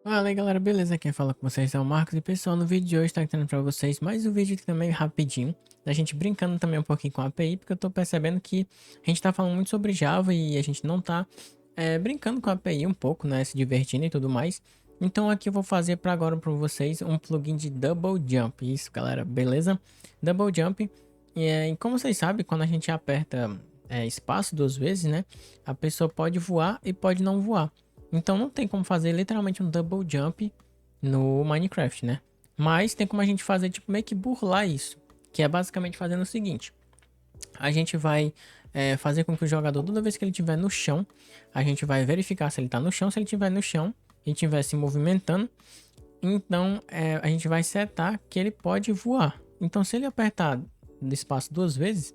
Fala aí galera, beleza? Quem fala com vocês é o Marcos e pessoal, no vídeo de hoje tá trazendo pra vocês mais um vídeo também rapidinho, da gente brincando também um pouquinho com a API, porque eu tô percebendo que a gente tá falando muito sobre Java e a gente não tá brincando com a API um pouco, né, se divertindo e tudo mais. Então aqui eu vou fazer pra agora pra vocês um plugin de Double Jump, isso galera, beleza? Double Jump, e como vocês sabem, quando a gente aperta espaço duas vezes, né, a pessoa pode voar e pode não voar. Então não tem como fazer literalmente um double jump no Minecraft, né? Mas tem como a gente fazer, tipo, meio que burlar isso. Que é basicamente fazendo o seguinte. A gente vai fazer com que o jogador, toda vez que ele estiver no chão, a gente vai verificar se ele está no chão. Se ele estiver no chão e estiver se movimentando, então a gente vai setar que ele pode voar. Então se ele apertar no espaço duas vezes,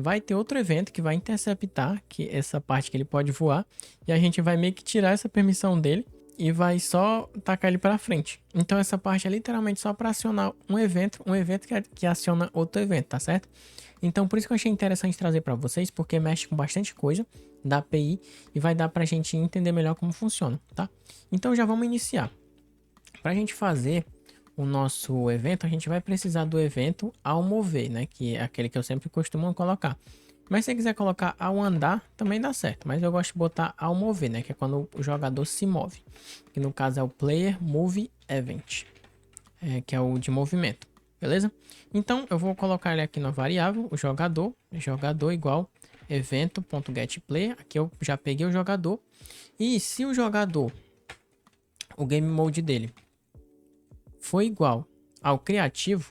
vai ter outro evento que vai interceptar que essa parte que ele pode voar. E a gente vai meio que tirar essa permissão dele e vai só tacar ele para frente. Então essa parte é literalmente só para acionar um evento que aciona outro evento, tá certo? Então por isso que eu achei interessante trazer para vocês, porque mexe com bastante coisa da API e vai dar para a gente entender melhor como funciona, tá? Então já vamos iniciar. Para a gente fazer o nosso evento, a gente vai precisar do evento ao mover, né? Que é aquele que eu sempre costumo colocar. Mas se você quiser colocar ao andar, também dá certo. Mas eu gosto de botar ao mover, né? Que é quando o jogador se move. Que no caso é o Player Move Event, que é o de movimento. Beleza? Então eu vou colocar ele aqui na variável, o jogador. Jogador igual evento.getPlayer. Aqui eu já peguei o jogador. E se o jogador, o game mode dele, foi igual ao criativo,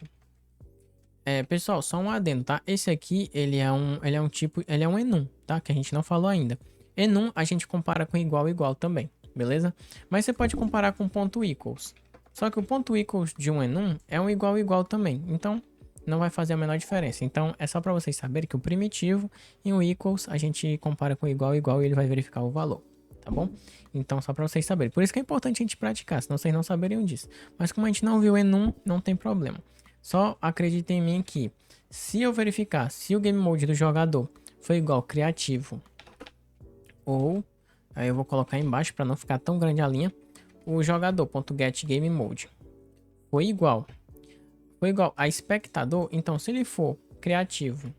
pessoal, só um adendo, tá? Esse aqui, ele é um enum, tá? Que a gente não falou ainda. Enum a gente compara com igual igual também, beleza? Mas você pode comparar com ponto equals. Só que o ponto equals de um enum é um igual igual também. Então, não vai fazer a menor diferença. Então, é só para vocês saberem que o primitivo e o equals a gente compara com igual igual e ele vai verificar o valor, tá bom? Então, só para vocês saberem. Por isso que é importante a gente praticar, senão vocês não saberiam disso. Mas como a gente não viu enum, não tem problema. Só acredita em mim que se eu verificar se o game mode do jogador foi igual criativo ou aí eu vou colocar embaixo para não ficar tão grande a linha, o jogador.getGameMode foi igual a espectador, então se ele for criativo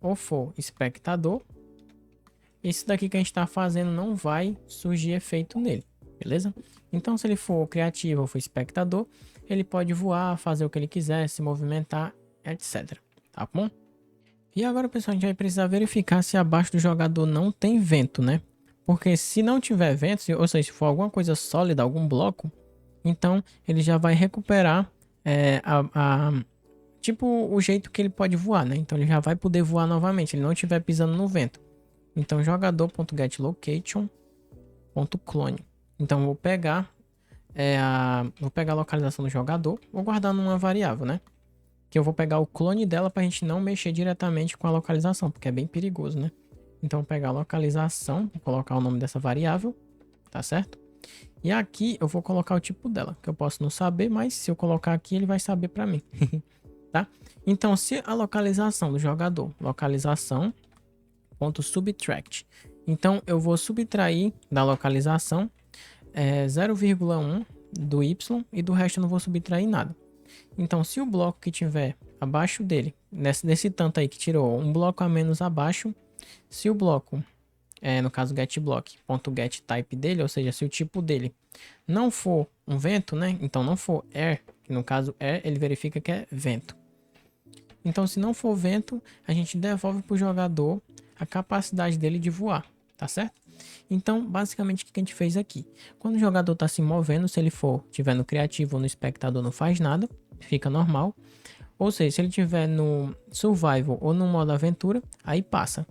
ou for espectador, esse daqui que a gente está fazendo não vai surgir efeito nele, beleza? Então se ele for criativo ou for espectador, ele pode voar, fazer o que ele quiser, se movimentar, etc. Tá bom? E agora, pessoal, a gente vai precisar verificar se abaixo do jogador não tem vento, né? Porque se não tiver vento, ou seja, se for alguma coisa sólida, algum bloco, então ele já vai recuperar tipo o jeito que ele pode voar, né? Então ele já vai poder voar novamente, ele não estiver pisando no vento. Então jogador.getLocation.clone. Então vou pegar a localização do jogador, vou guardar numa variável, né? Que eu vou pegar o clone dela para a gente não mexer diretamente com a localização, porque é bem perigoso, né? Então, vou pegar a localização, vou colocar o nome dessa variável, tá certo? E aqui eu vou colocar o tipo dela, que eu posso não saber, mas se eu colocar aqui, ele vai saber para mim, tá? Então, se a localização do jogador, localização.subtract, então eu vou subtrair da localização 0,1 do y e do resto eu não vou subtrair nada. Então, se o bloco que tiver abaixo dele, nesse tanto aí que tirou um bloco a menos abaixo, se o bloco, no caso getBlock.getType dele, ou seja, se o tipo dele não for um vento, né? Então não for air, que no caso air, ele verifica que é vento. Então, se não for vento, a gente devolve para o jogador a capacidade dele de voar, tá certo? Então, basicamente, o que a gente fez aqui? Quando o jogador está se movendo, se ele tiver no criativo ou no espectador, não faz nada, fica normal. Ou seja, se ele tiver no survival ou no modo aventura, aí passa.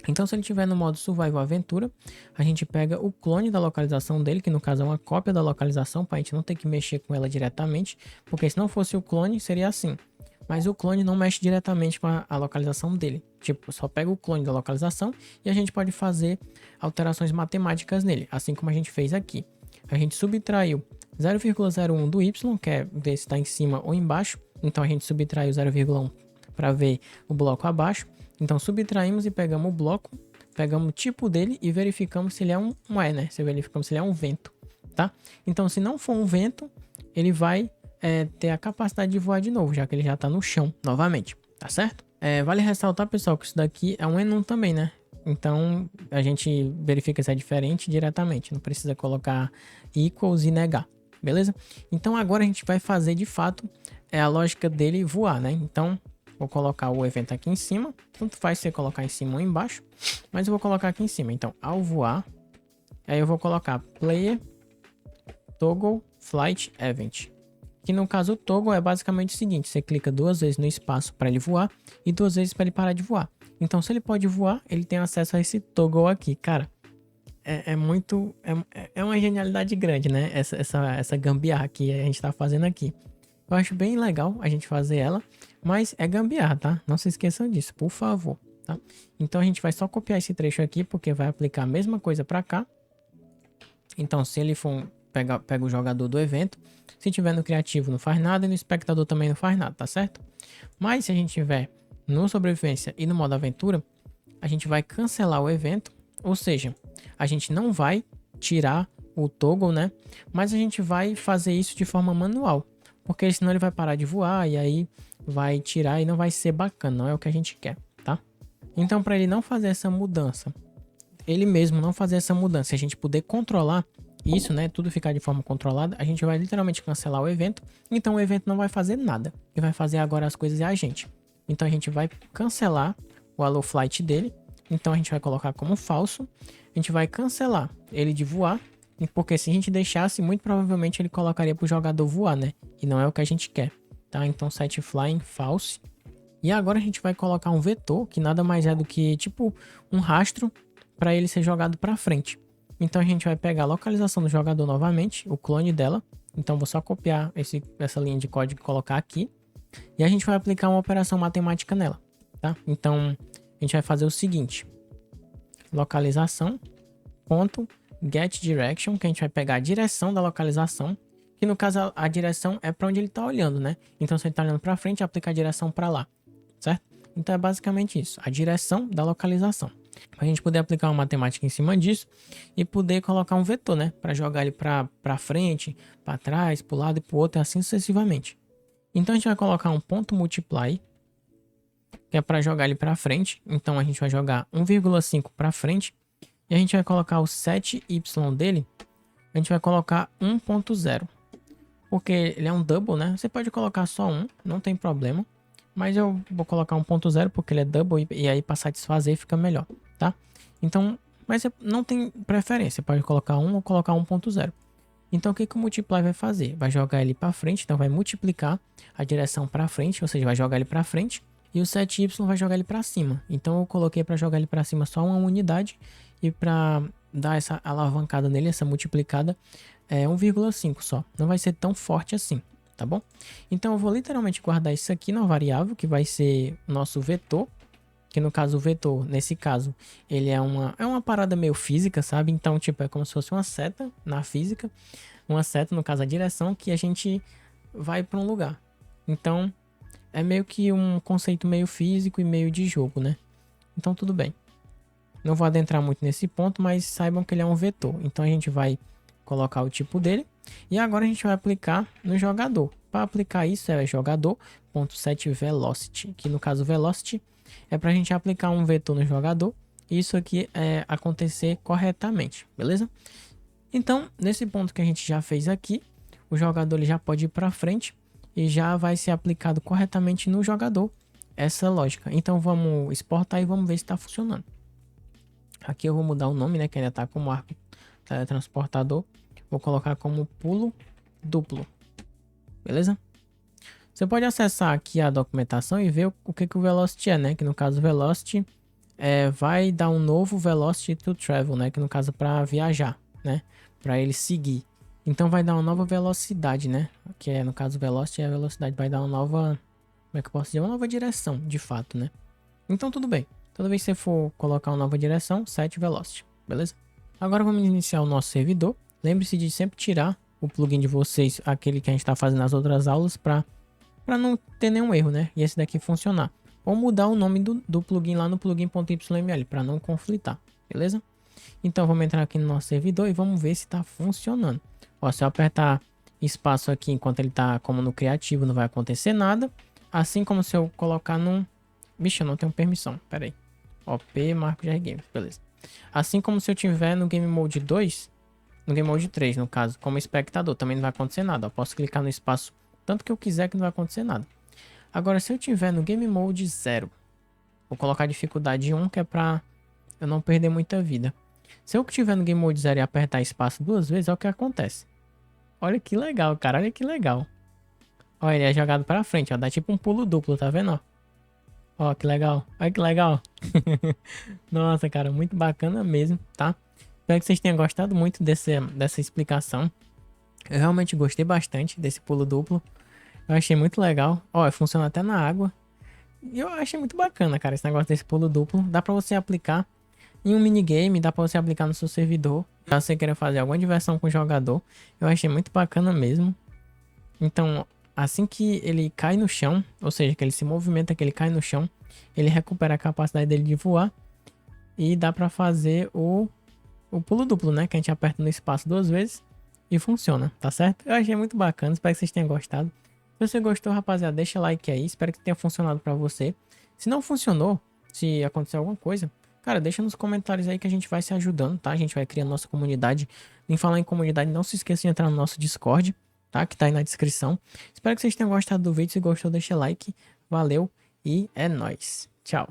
Então, se ele tiver no modo survival aventura, a gente pega o clone da localização dele, que no caso é uma cópia da localização, para a gente não ter que mexer com ela diretamente, porque se não fosse o clone, seria assim. Mas o clone não mexe diretamente com a localização dele. Tipo, só pega o clone da localização e a gente pode fazer alterações matemáticas nele, assim como a gente fez aqui. A gente subtraiu 0,01 do y, que é ver se está em cima ou embaixo. Então a gente subtraiu 0,1 para ver o bloco abaixo. Então subtraímos e pegamos o bloco, pegamos o tipo dele e verificamos se ele é um E, né? Se verificamos se ele é um vento, tá? Então, se não for um vento, ele vai ter a capacidade de voar de novo, já que ele já está no chão novamente, tá certo? Vale ressaltar, pessoal, que isso daqui é um enum também, né? Então, a gente verifica se é diferente diretamente, não precisa colocar equals e negar, beleza? Então, agora a gente vai fazer, de fato, a lógica dele voar, né? Então, vou colocar o evento aqui em cima, tanto faz você colocar em cima ou embaixo, mas eu vou colocar aqui em cima. Então, ao voar, aí eu vou colocar player toggle flight event. Que no caso o toggle é basicamente o seguinte: você clica 2 vezes no espaço para ele voar e 2 vezes para ele parar de voar. Então, se ele pode voar, ele tem acesso a esse toggle aqui, cara. É uma genialidade grande, né? Essa gambiarra que a gente tá fazendo aqui. Eu acho bem legal a gente fazer ela, mas é gambiarra, tá? Não se esqueçam disso, por favor, tá? Então a gente vai só copiar esse trecho aqui, porque vai aplicar a mesma coisa para cá. Então, se ele for pega o jogador do evento, se tiver no criativo não faz nada e no espectador também não faz nada, tá certo? Mas se a gente tiver no sobrevivência e no modo aventura, a gente vai cancelar o evento, ou seja, a gente não vai tirar o toggle, né? Mas a gente vai fazer isso de forma manual, porque senão ele vai parar de voar e aí vai tirar e não vai ser bacana, não é o que a gente quer, tá? Então, para ele não fazer essa mudança, ele mesmo não fazer essa mudança, a gente poder controlar isso, né? Tudo ficar de forma controlada, a gente vai literalmente cancelar o evento. Então o evento não vai fazer nada. Quem vai fazer agora as coisas é a gente. Então a gente vai cancelar o allow flight dele. Então a gente vai colocar como falso. A gente vai cancelar ele de voar. Porque se a gente deixasse, muito provavelmente ele colocaria para o jogador voar, né? E não é o que a gente quer, tá? Então set flying false. E agora a gente vai colocar um vetor, que nada mais é do que tipo um rastro para ele ser jogado para frente. Então a gente vai pegar a localização do jogador novamente, o clone dela. Então vou só copiar essa linha de código e colocar aqui. E a gente vai aplicar uma operação matemática nela, tá? Então a gente vai fazer o seguinte: localização ponto get direction, que a gente vai pegar a direção da localização, que no caso a direção é para onde ele está olhando, né? Então se ele está olhando para frente, aplica a direção para lá, certo? Então é basicamente isso, a direção da localização. Para a gente poder aplicar uma matemática em cima disso e poder colocar um vetor, né? Para jogar ele para frente, para trás, para o lado e para o outro, e assim sucessivamente. Então a gente vai colocar um ponto multiply, que é para jogar ele para frente. Então a gente vai jogar 1,5 para frente. E a gente vai colocar o 7y dele, a gente vai colocar 1.0. Porque ele é um double, né? Você pode colocar só 1, não tem problema. Mas eu vou colocar 1.0 porque ele é double e aí para satisfazer fica melhor, tá? Então, mas não tem preferência, pode colocar 1 ou colocar 1.0. Então o que o multiply vai fazer? Vai jogar ele para frente, então vai multiplicar a direção para frente, ou seja, vai jogar ele para frente. E o 7y vai jogar ele para cima. Então eu coloquei para jogar ele para cima só uma unidade. E para dar essa alavancada nele, essa multiplicada, é 1,5 só. Não vai ser tão forte assim, tá bom? Então eu vou literalmente guardar isso aqui na variável, que vai ser o nosso vetor. Que no caso o vetor, nesse caso, ele é uma parada meio física, sabe? Então, tipo, é como se fosse uma seta na física. Uma seta, no caso a direção, que a gente vai para um lugar. Então, é meio que um conceito meio físico e meio de jogo, né? Então tudo bem. Não vou adentrar muito nesse ponto, mas saibam que ele é um vetor. Então a gente vai colocar o tipo dele. E agora a gente vai aplicar no jogador. Para aplicar isso é jogador.setVelocity, que no caso velocity é para a gente aplicar um vetor no jogador. E isso aqui é acontecer corretamente, beleza? Então, nesse ponto que a gente já fez aqui, o jogador ele já pode ir para frente e já vai ser aplicado corretamente no jogador essa lógica. Então vamos exportar e vamos ver se está funcionando. Aqui eu vou mudar o nome, né, que ainda está como arco teletransportador. Vou colocar como pulo duplo, beleza? Você pode acessar aqui a documentação e ver o que o Velocity é, né? Que no caso o Velocity vai dar um novo Velocity to Travel, né? Que no caso para viajar, né? Para ele seguir. Então vai dar uma nova velocidade, né? Que é no caso Velocity é a velocidade. Vai dar uma nova, como é que eu posso dizer? Uma nova direção, de fato, né? Então tudo bem. Toda vez que você for colocar uma nova direção, set Velocity, beleza? Agora vamos iniciar o nosso servidor. Lembre-se de sempre tirar o plugin de vocês, aquele que a gente está fazendo nas outras aulas, para não ter nenhum erro, né? E esse daqui funcionar. Ou mudar o nome do plugin lá no plugin.yml para não conflitar, beleza? Então vamos entrar aqui no nosso servidor e vamos ver se tá funcionando. Ó, se eu apertar espaço aqui enquanto ele tá como no criativo, não vai acontecer nada. Assim como se eu colocar num... Bicho, eu não tenho permissão, pera aí. OP Marco GR Games, beleza. Assim como se eu tiver no Game Mode 2, no Game Mode 3, no caso, como espectador, também não vai acontecer nada. Eu posso clicar no espaço tanto que eu quiser que não vai acontecer nada. Agora, se eu tiver no Game Mode 0, vou colocar dificuldade 1, que é pra eu não perder muita vida. Se eu tiver no Game Mode 0 e apertar espaço 2 vezes, é o que acontece. Olha que legal, cara, olha que legal. Ó, ele é jogado pra frente, ó, dá tipo um pulo duplo, tá vendo, ó? Ó, que legal, olha que legal. Nossa, cara, muito bacana mesmo, tá? Espero que vocês tenham gostado muito dessa explicação. Eu realmente gostei bastante desse pulo duplo. Eu achei muito legal. Ó, funciona até na água. E eu achei muito bacana, cara, esse negócio desse pulo duplo. Dá pra você aplicar em um minigame, dá pra você aplicar no seu servidor. Caso você queira fazer alguma diversão com o jogador. Eu achei muito bacana mesmo. Então, assim que ele cai no chão, ou seja, que ele se movimenta, que ele cai no chão, ele recupera a capacidade dele de voar. E dá pra fazer o pulo duplo, né? Que a gente aperta no espaço 2 vezes e funciona, tá certo? Eu achei muito bacana, espero que vocês tenham gostado. Se você gostou, rapaziada, deixa like aí, espero que tenha funcionado pra você. Se não funcionou, se acontecer alguma coisa, cara, deixa nos comentários aí que a gente vai se ajudando, tá? A gente vai criando nossa comunidade. Em falar em comunidade, não se esqueça de entrar no nosso Discord, tá? Que tá aí na descrição. Espero que vocês tenham gostado do vídeo, se gostou, deixa like. Valeu e é nóis. Tchau.